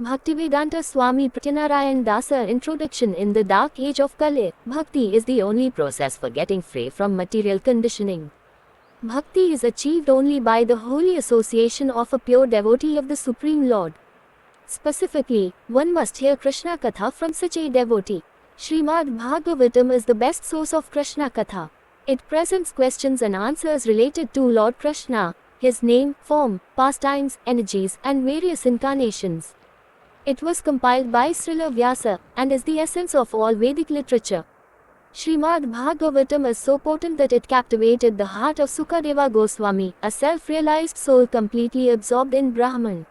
Bhaktivedanta Swami Pratyanarayan Dasa Introduction. In the dark age of Kali, Bhakti is the only process for getting free from material conditioning. Bhakti is achieved only by the holy association of a pure devotee of the Supreme Lord. Specifically, one must hear Krishna Katha from such a devotee. Shrimad Bhagavatam is the best source of Krishna Katha. It presents questions and answers related to Lord Krishna, his name, form, pastimes, energies, and various incarnations. It was compiled by Srila Vyasa, and is the essence of all Vedic literature. Shrimad Bhagavatam is so potent that it captivated the heart of Sukadeva Goswami, a self-realized soul completely absorbed in Brahman.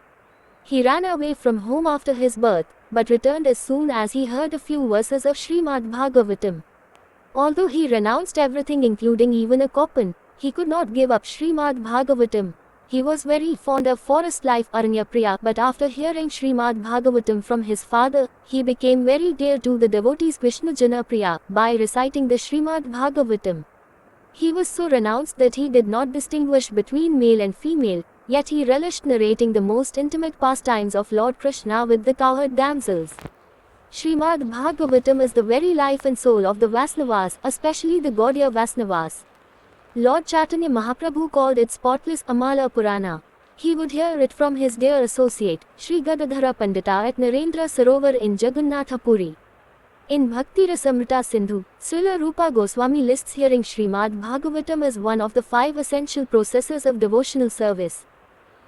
He ran away from home after his birth, but returned as soon as he heard a few verses of Shrimad Bhagavatam. Although he renounced everything including even a copan, he could not give up Shrimad Bhagavatam. He was very fond of forest life Aranyapriya, but after hearing Shrimad Bhagavatam from his father, he became very dear to the devotees Vishnu Janapriya by reciting the Shrimad Bhagavatam. He was so renounced that he did not distinguish between male and female, yet he relished narrating the most intimate pastimes of Lord Krishna with the cowherd damsels. Shrimad Bhagavatam is the very life and soul of the Vaisnavas, especially the Gaudiya Vaisnavas. Lord Chaitanya Mahaprabhu called it spotless Amala Purana. He would hear it from his dear associate, Sri Gadadhara Pandita at Narendra Sarovar in Jagannatha Puri. In Bhakti Rasamrita Sindhu, Srila Rupa Goswami lists hearing Shrimad Bhagavatam as one of the 5 essential processes of devotional service.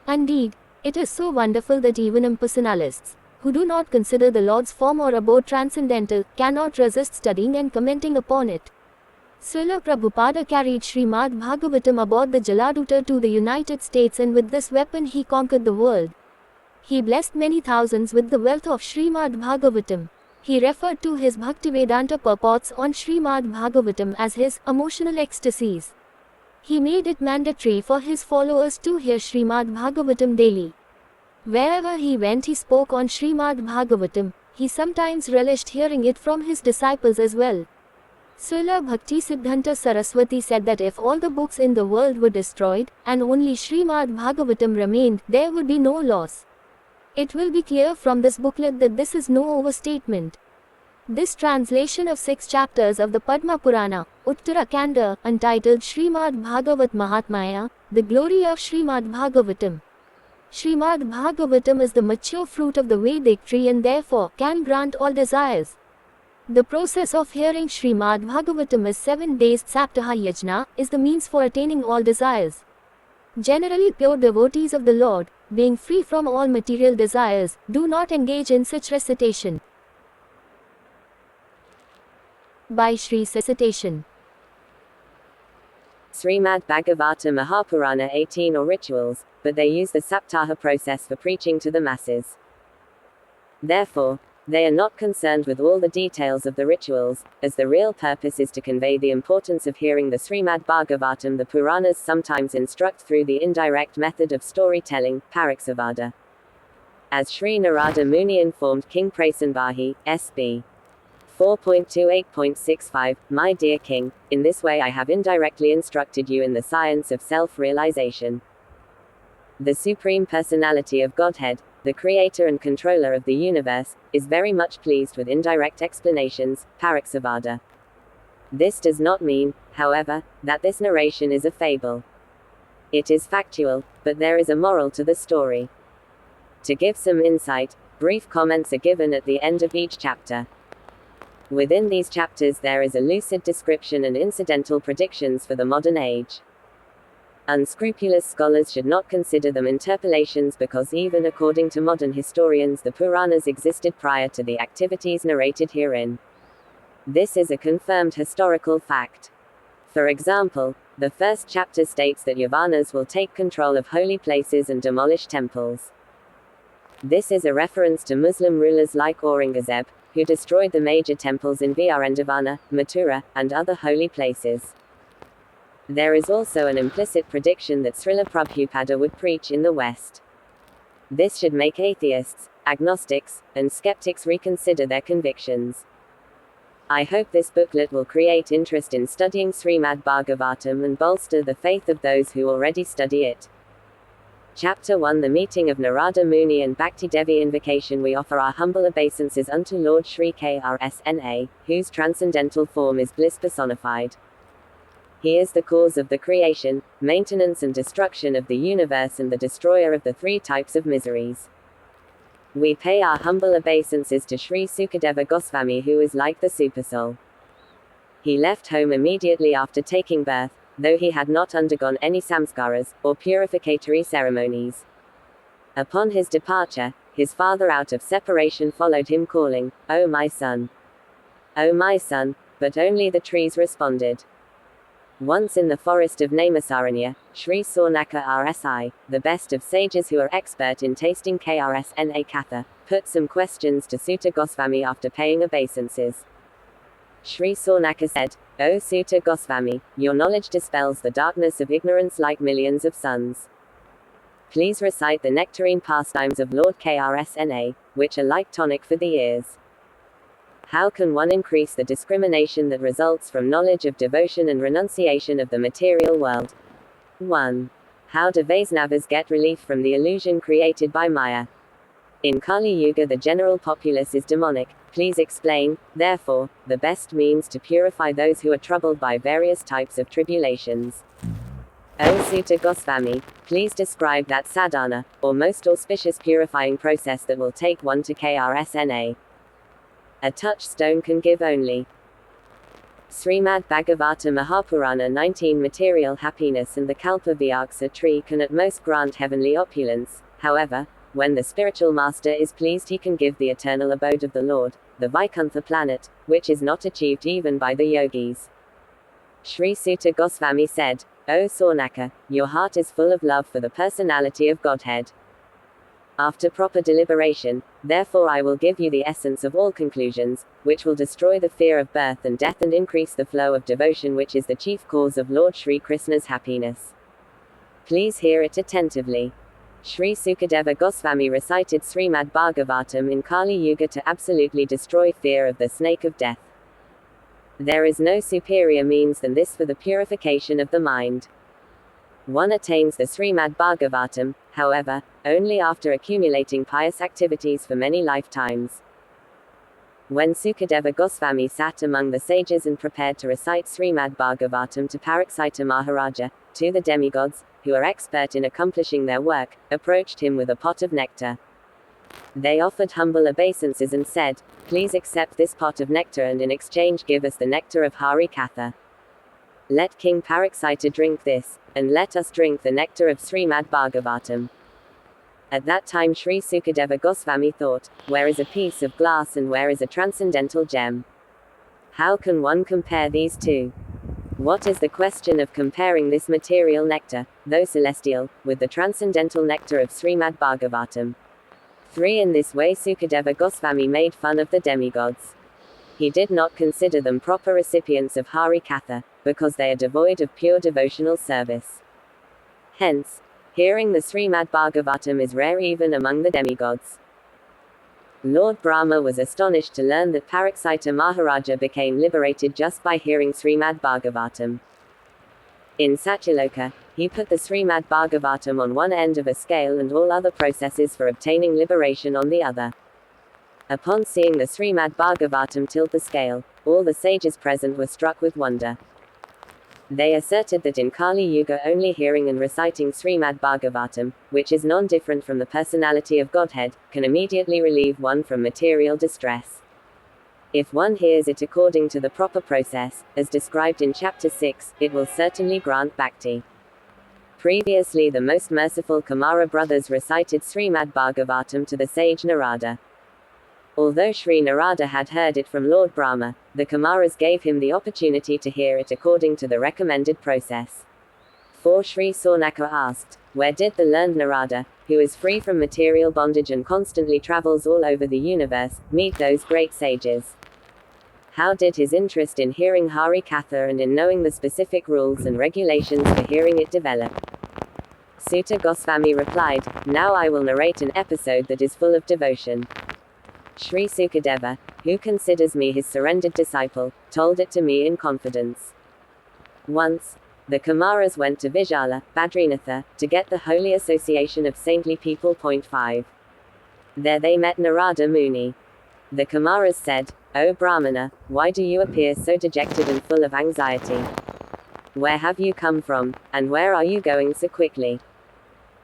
Indeed, it is so wonderful that even impersonalists, who do not consider the Lord's form or abode transcendental, cannot resist studying and commenting upon it. Srila Prabhupada carried Shrimad Bhagavatam aboard the Jaladuta to the United States, and with this weapon he conquered the world. He blessed many thousands with the wealth of Shrimad Bhagavatam. He referred to his Bhaktivedanta purports on Shrimad Bhagavatam as his emotional ecstasies. He made it mandatory for his followers to hear Shrimad Bhagavatam daily. Wherever he went he spoke on Shrimad Bhagavatam. He sometimes relished hearing it from his disciples as well. Srila Bhakti Siddhanta Saraswati said that if all the books in the world were destroyed, and only Shrimad Bhagavatam remained, there would be no loss. It will be clear from this booklet that this is no overstatement. This translation of 6 chapters of the Padma Purana, Uttara Kanda, entitled Shrimad Bhagvat Mahapuran, the glory of Shrimad Bhagavatam. Shrimad Bhagavatam is the mature fruit of the Vedic tree and therefore can grant all desires. The process of hearing Shrimad Bhagavatam is 7 days Saptaha Yajna, is the means for attaining all desires. Generally pure devotees of the Lord, being free from all material desires, do not engage in such recitation. By Shri Recitation. Srimad Bhagavata Mahapurana 18 or rituals, but they use the Saptaha process for preaching to the masses. Therefore, they are not concerned with all the details of the rituals, as the real purpose is to convey the importance of hearing the Srimad Bhagavatam. The Puranas sometimes instruct through the indirect method of storytelling, Pariksavada. As Sri Narada Muni informed King Prasanbahi, S.B. 4.28.65, My dear King, in this way I have indirectly instructed you in the science of self-realization. The Supreme Personality of Godhead, the creator and controller of the universe, is very much pleased with indirect explanations, Pariksavada. This does not mean, however, that this narration is a fable. It is factual, but there is a moral to the story. To give some insight, brief comments are given at the end of each chapter. Within these chapters there is a lucid description and incidental predictions for the modern age. Unscrupulous scholars should not consider them interpolations because even according to modern historians the Puranas existed prior to the activities narrated herein. This is a confirmed historical fact. For example, the first chapter states that Yavanas will take control of holy places and demolish temples. This is a reference to Muslim rulers like Aurangzeb, who destroyed the major temples in Vrindavana, Mathura, and other holy places. There is also an implicit prediction that Srila Prabhupada would preach in the West. This should make atheists, agnostics, and skeptics reconsider their convictions. I hope this booklet will create interest in studying Srimad Bhagavatam and bolster the faith of those who already study it. Chapter 1 The Meeting of Narada Muni and Bhakti Devi. Invocation. We offer our humble obeisances unto Lord Sri Krsna, whose transcendental form is bliss personified. He is the cause of the creation, maintenance and destruction of the universe and the destroyer of the three types of miseries. We pay our humble obeisances to Sri Sukadeva Goswami, who is like the Supersoul. He left home immediately after taking birth, though he had not undergone any samskaras, or purificatory ceremonies. Upon his departure, his father out of separation followed him calling, "O my son! O my son!" but only the trees responded. Once in the forest of Namasaranya, Sri Saunaka Rsi, the best of sages who are expert in tasting Krsna Katha, put some questions to Suta Goswami after paying obeisances. Sri Saunaka said, "O Suta Goswami, your knowledge dispels the darkness of ignorance like millions of suns. Please recite the nectarine pastimes of Lord Krsna, which are like tonic for the ears." How can one increase the discrimination that results from knowledge of devotion and renunciation of the material world? 1. How do Vaisnavas get relief from the illusion created by Maya? In Kali Yuga the general populace is demonic. Please explain, therefore, the best means to purify those who are troubled by various types of tribulations. O Suta Goswami, please describe that sadhana, or most auspicious purifying process that will take one to Krsna. A touchstone can give only. Shrimad Bhagvat Mahapurana 19. Material happiness and the Kalpa Vyaksa tree can at most grant heavenly opulence. However, when the spiritual master is pleased, he can give the eternal abode of the Lord, the Vaikuntha planet, which is not achieved even by the yogis. Sri Suta Goswami said, "O Saunaka, your heart is full of love for the personality of Godhead. After proper deliberation, therefore I will give you the essence of all conclusions, which will destroy the fear of birth and death and increase the flow of devotion, which is the chief cause of Lord Sri Krishna's happiness. Please hear it attentively." Sri Sukadeva Goswami recited Shrimad Bhagavatam in Kali Yuga to absolutely destroy fear of the snake of death. There is no superior means than this for the purification of the mind. One attains the Shrimad Bhagavatam, however, only after accumulating pious activities for many lifetimes. When Sukadeva Goswami sat among the sages and prepared to recite Shrimad Bhagavatam to Parikshita Maharaja, two the demigods, who are expert in accomplishing their work, approached him with a pot of nectar. They offered humble obeisances and said, "Please accept this pot of nectar and in exchange give us the nectar of Hari Katha. Let King Parikshita drink this, and let us drink the nectar of Shrimad Bhagavatam." At that time Sri Sukadeva Goswami thought, where is a piece of glass and where is a transcendental gem? How can one compare these two? What is the question of comparing this material nectar, though celestial, with the transcendental nectar of Shrimad Bhagavatam? 3. In this way Sukadeva Goswami made fun of the demigods. He did not consider them proper recipients of Hari Katha, because they are devoid of pure devotional service. Hence, hearing the Shrimad Bhagavatam is rare even among the demigods. Lord Brahma was astonished to learn that Parikshita Maharaja became liberated just by hearing Shrimad Bhagavatam. In Satyaloka, he put the Shrimad Bhagavatam on one end of a scale and all other processes for obtaining liberation on the other. Upon seeing the Shrimad Bhagavatam tilt the scale, all the sages present were struck with wonder. They asserted that in Kali Yuga only hearing and reciting Shrimad Bhagavatam, which is non-different from the personality of Godhead, can immediately relieve one from material distress. If one hears it according to the proper process, as described in chapter 6, it will certainly grant bhakti. Previously the most merciful Kumara brothers recited Shrimad Bhagavatam to the sage Narada. Although Sri Narada had heard it from Lord Brahma, the Kumaras gave him the opportunity to hear it according to the recommended process. 4. Sri Saunaka asked, where did the learned Narada, who is free from material bondage and constantly travels all over the universe, meet those great sages? How did his interest in hearing Hari Katha and in knowing the specific rules and regulations for hearing it develop? Suta Goswami replied, now I will narrate an episode that is full of devotion. Sri Sukadeva, who considers me his surrendered disciple, told it to me in confidence. Once, The Kumaras went to Vijala, Badrinatha, to get the holy association of saintly people. 5. There they met Narada Muni. The Kumaras said, O Brahmana, why do you appear so dejected and full of anxiety? Where have you come from, and where are you going so quickly?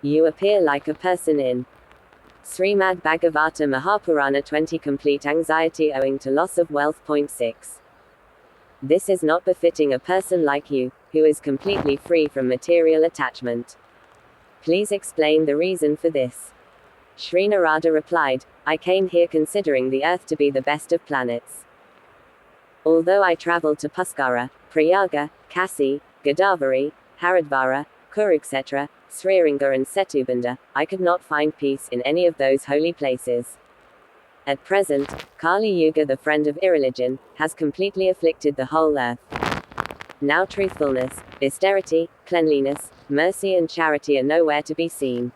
You appear like a person in Shrimad Bhagvat Mahapurana 20. Complete anxiety owing to loss of wealth. 6. This is not befitting a person like you, who is completely free from material attachment. Please explain the reason for this. Sri Narada replied, I came here considering the earth to be the best of planets. Although I traveled to Puskara, Prayaga, Kasi, Godavari, Haridvara, Kurukshetra, Sriringa and Setubanda, I could not find peace in any of those holy places. At present, Kali Yuga, the friend of irreligion, has completely afflicted the whole earth. Now truthfulness, austerity, cleanliness, mercy and charity are nowhere to be seen.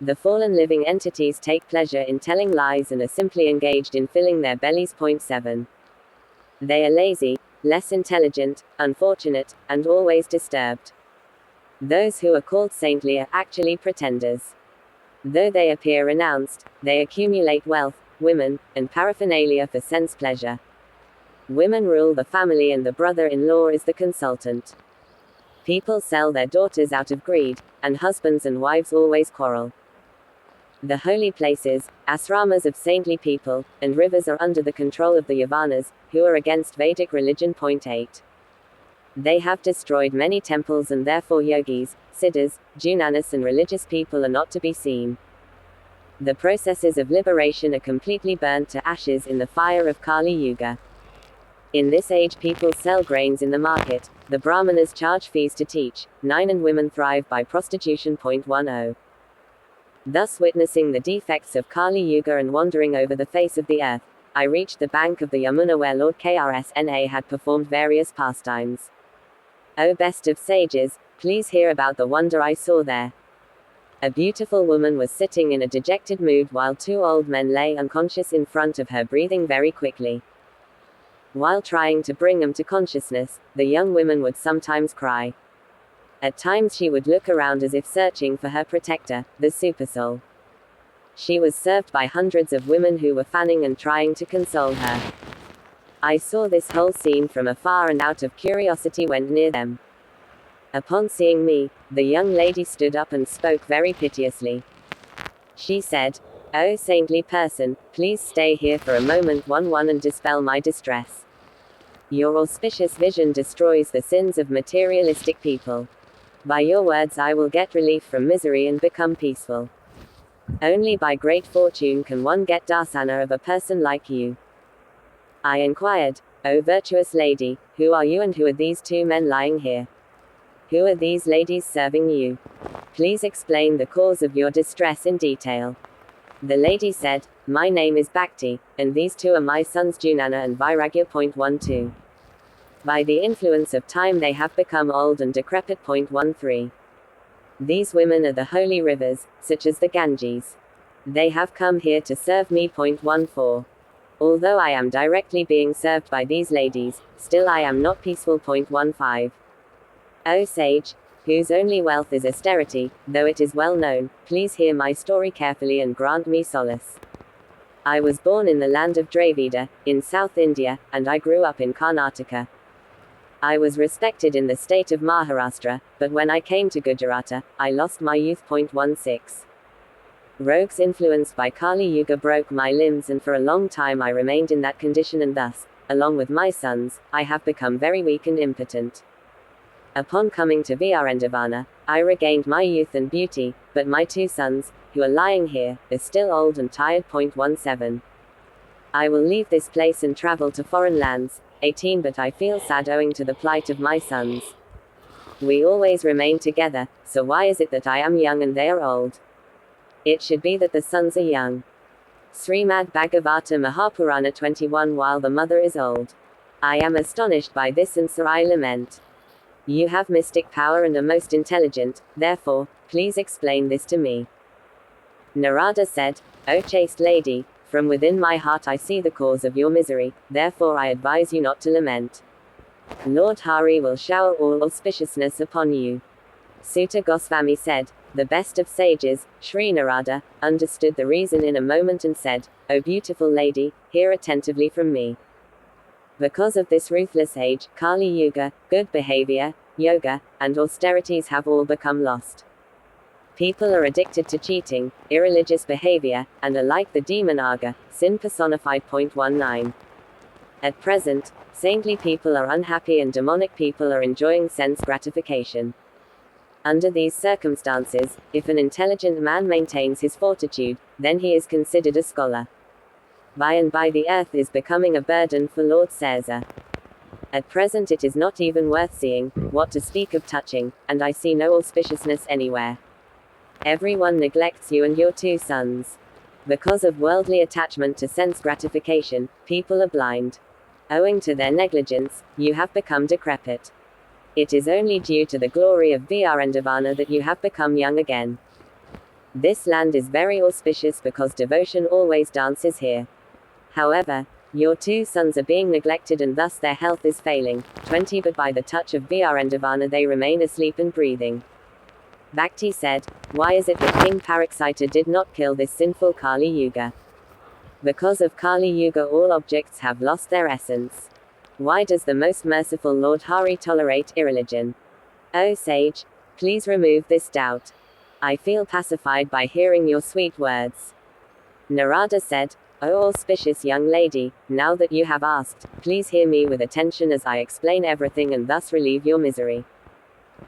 The fallen living entities take pleasure in telling lies and are simply engaged in filling their bellies. 7. They are lazy, less intelligent, unfortunate, and always disturbed. Those who are called saintly are actually pretenders. Though they appear renounced, they accumulate wealth, women, and paraphernalia for sense pleasure. Women rule the family and the brother-in-law is the consultant. People sell their daughters out of greed, and husbands and wives always quarrel. The holy places, asramas of saintly people, and rivers are under the control of the Yavanas, who are against Vedic religion. 8. They have destroyed many temples and therefore yogis, siddhas, jnanis and religious people are not to be seen. The processes of liberation are completely burnt to ashes in the fire of Kali Yuga. In this age people sell grains in the market, the Brahmanas charge fees to teach, 9 and women thrive by prostitution. 10. Thus witnessing the defects of Kali Yuga and wandering over the face of the earth, I reached the bank of the Yamuna where Lord Krsna had performed various pastimes. O best of sages, please hear about the wonder I saw there. A beautiful woman was sitting in a dejected mood while 2 old men lay unconscious in front of her, breathing very quickly. While trying to bring them to consciousness, the young woman would sometimes cry. At times she would look around as if searching for her protector, the Supersoul. She was served by hundreds of women who were fanning and trying to console her. I saw this whole scene from afar and out of curiosity went near them. Upon seeing me, the young lady stood up and spoke very piteously. She said, O saintly person, please stay here for a moment 1 and dispel my distress. Your auspicious vision destroys the sins of materialistic people. By your words I will get relief from misery and become peaceful. Only by great fortune can one get darsana of a person like you. I inquired, O virtuous lady, who are you and who are these 2 men lying here? Who are these ladies serving you? Please explain the cause of your distress in detail. The lady said, my name is Bhakti, and these 2 are my sons Jnana and Vairagya. 12. By the influence of time they have become old and decrepit. 13. These women are the holy rivers, such as the Ganges. They have come here to serve me. 14. Although I am directly being served by these ladies, still I am not peaceful. 15. O sage, whose only wealth is austerity, though it is well known, please hear my story carefully and grant me solace. I was born in the land of Dravida, in South India, and I grew up in Karnataka. I was respected in the state of Maharashtra, but when I came to Gujarat, I lost my youth. 16. Rogues influenced by Kali Yuga broke my limbs and for a long time I remained in that condition and thus, along with my sons, I have become very weak and impotent. Upon coming to Vrindavana, I regained my youth and beauty, but my 2 sons, who are lying here, are still old and tired. 17. I will leave this place and travel to foreign lands. 18. But I feel sad owing to the plight of my sons. We always remain together, so why is it that I am young and they are old? It should be that the sons are young. Shrimad Bhagvat Mahapurana 21. While the mother is old. I am astonished by this and so I lament. You have mystic power and are most intelligent, therefore, please explain this to me. Narada said, O chaste lady, from within my heart I see the cause of your misery, therefore I advise you not to lament. Lord Hari will shower all auspiciousness upon you. Sutta Goswami said, the best of sages, Sri Narada, understood the reason in a moment and said, O beautiful lady, hear attentively from me. Because of this ruthless age, Kali Yuga, good behavior, yoga, and austerities have all become lost. People are addicted to cheating, irreligious behavior, and are like the demon Aga, sin personified. 19. At present, saintly people are unhappy and demonic people are enjoying sense gratification. Under these circumstances, if an intelligent man maintains his fortitude, then he is considered a scholar. By and by the earth is becoming a burden for Lord Caesar. At present it is not even worth seeing, what to speak of touching, and I see no auspiciousness anywhere. Everyone neglects you and your 2 sons. Because of worldly attachment to sense gratification, people are blind. Owing to their negligence, you have become decrepit. It is only due to the glory of Vrindavana that you have become young again. This land is very auspicious because devotion always dances here. However, your 2 sons are being neglected and thus their health is failing. 20 But by the touch of Vrindavana they remain asleep and breathing. Bhakti said, why is it that King Paraksita did not kill this sinful Kali Yuga? Because of Kali Yuga all objects have lost their essence. Why does the most merciful Lord Hari tolerate irreligion? O sage, please remove this doubt. I feel pacified by hearing your sweet words. Narada said, O auspicious young lady, now that you have asked, please hear me with attention as I explain everything and thus relieve your misery.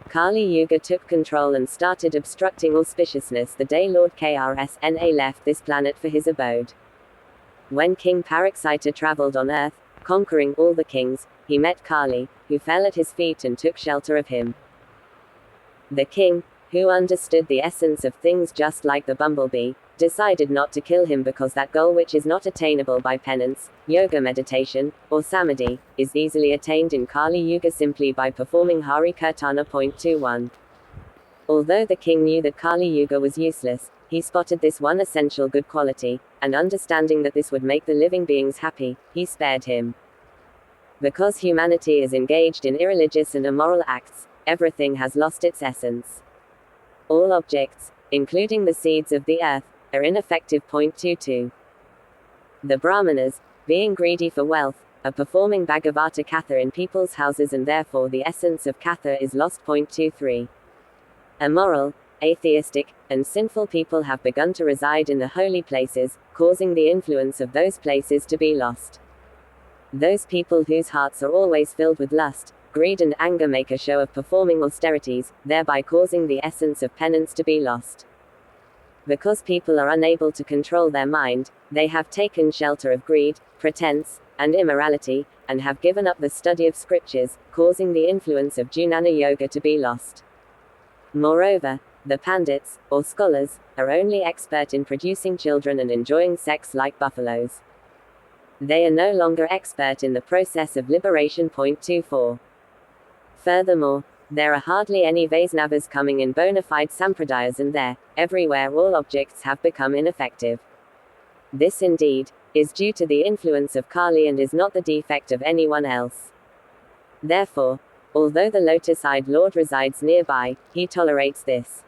Kali Yuga took control and started obstructing auspiciousness the day Lord Krsna left this planet for his abode. When King Paraksita traveled on earth, conquering all the kings, he met Kali, who fell at his feet and took shelter of him. The king, who understood the essence of things just like the bumblebee, decided not to kill him because that goal which is not attainable by penance, yoga meditation, or samadhi, is easily attained in Kali Yuga simply by performing Hari Kirtana. 21. Although the king knew that Kali Yuga was useless, he spotted this one essential good quality, and understanding that this would make the living beings happy, he spared him. Because humanity is engaged in irreligious and immoral acts, everything has lost its essence. All objects, including the seeds of the earth, are ineffective. 22. The Brahmanas, being greedy for wealth, are performing Bhagavata Katha in people's houses and therefore the essence of Katha is lost. 23. Immoral, atheistic, and sinful people have begun to reside in the holy places, causing the influence of those places to be lost. Those people whose hearts are always filled with lust, greed and anger make a show of performing austerities, thereby causing the essence of penance to be lost. Because people are unable to control their mind, they have taken shelter of greed, pretense, and immorality, and have given up the study of scriptures, causing the influence of Jnana Yoga to be lost. Moreover, the Pandits, or scholars, are only expert in producing children and enjoying sex like buffaloes. They are no longer expert in the process of liberation. 24. Furthermore, there are hardly any Vaisnavas coming in bona fide sampradayas and there, everywhere all objects have become ineffective. This indeed, is due to the influence of Kali and is not the defect of anyone else. Therefore, although the lotus-eyed Lord resides nearby, he tolerates this.